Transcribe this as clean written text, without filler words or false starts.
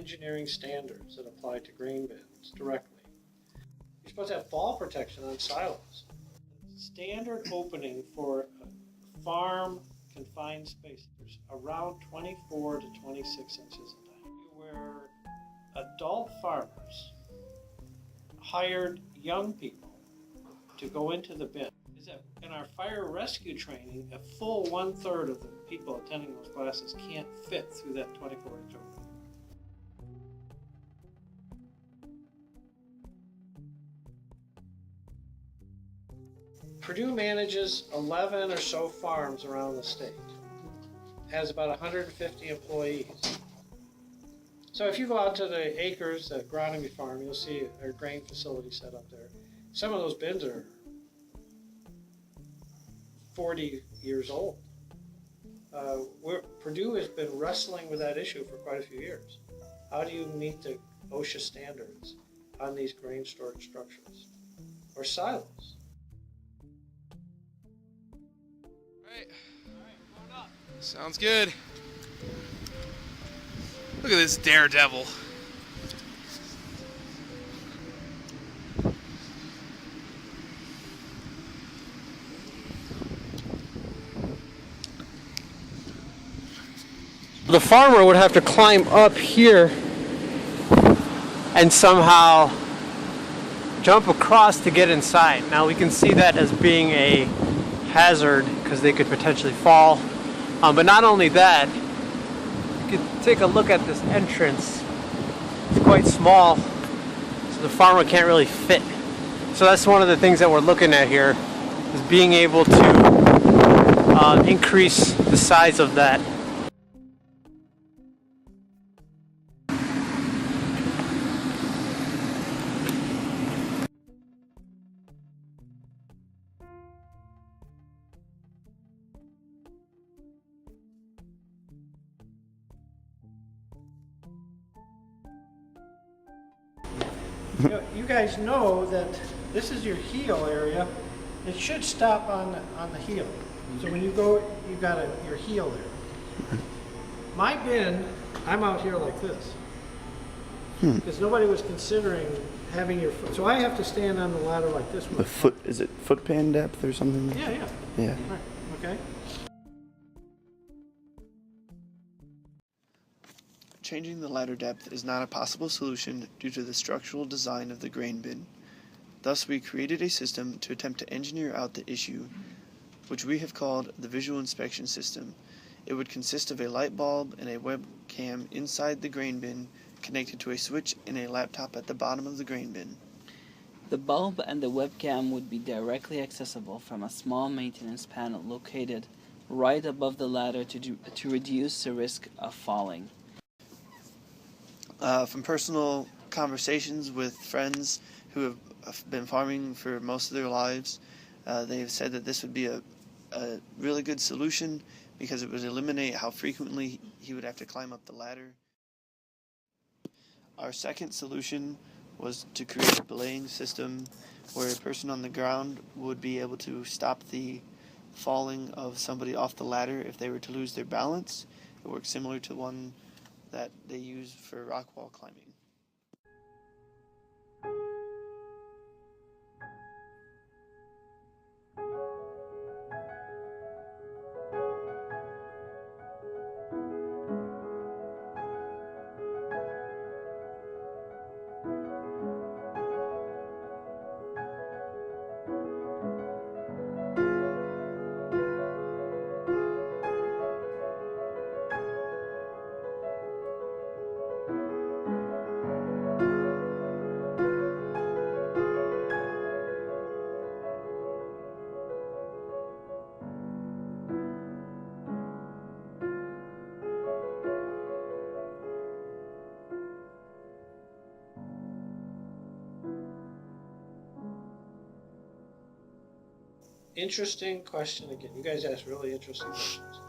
engineering standards that apply to grain bins directly. You're supposed to have fall protection on silos. Standard opening for a farm confined space is around 24 to 26 inches in diameter. Where adult farmers hired young people to go into the bin. Is that in our fire rescue training, a full 1/3 of the people attending those classes can't fit through that 24-inch opening. Purdue manages 11 or so farms around the state. Has about 150 employees. So if you go out to the acres at Agronomy Farm, you'll see our grain facility set up there. Some of those bins are 40 years old. Purdue has been wrestling with that issue for quite a few years. How do you meet the OSHA standards on these grain storage structures or silos? Sounds good. Look at this daredevil. The farmer would have to climb up here and somehow jump across to get inside. Now we can see that as being a hazard because they could potentially fall. But not only that, you can take a look at this entrance. It's quite small, so the farmer can't really fit. So that's one of the things that we're looking at here, is being able to increase the size of that. You guys know that this is your heel area. It should stop on the heel. So when you go, you've got your heel there. My bin, I'm out here like this. Because nobody was considering having your foot. So I have to stand on the ladder like this. The foot, is it foot pan depth or something? Yeah. Yeah. Right. Okay. Changing the ladder depth is not a possible solution due to the structural design of the grain bin. Thus, we created a system to attempt to engineer out the issue, which we have called the Visual Inspection System. It would consist of a light bulb and a webcam inside the grain bin connected to a switch in a laptop at the bottom of the grain bin. The bulb and the webcam would be directly accessible from a small maintenance panel located right above the ladder to reduce the risk of falling. From personal conversations with friends who have been farming for most of their lives, they have said that this would be a really good solution because it would eliminate how frequently he would have to climb up the ladder. Our second solution was to create a belaying system where a person on the ground would be able to stop the falling of somebody off the ladder if they were to lose their balance. It works similar to one that they use for rock wall climbing. Interesting question again. You guys ask really interesting questions.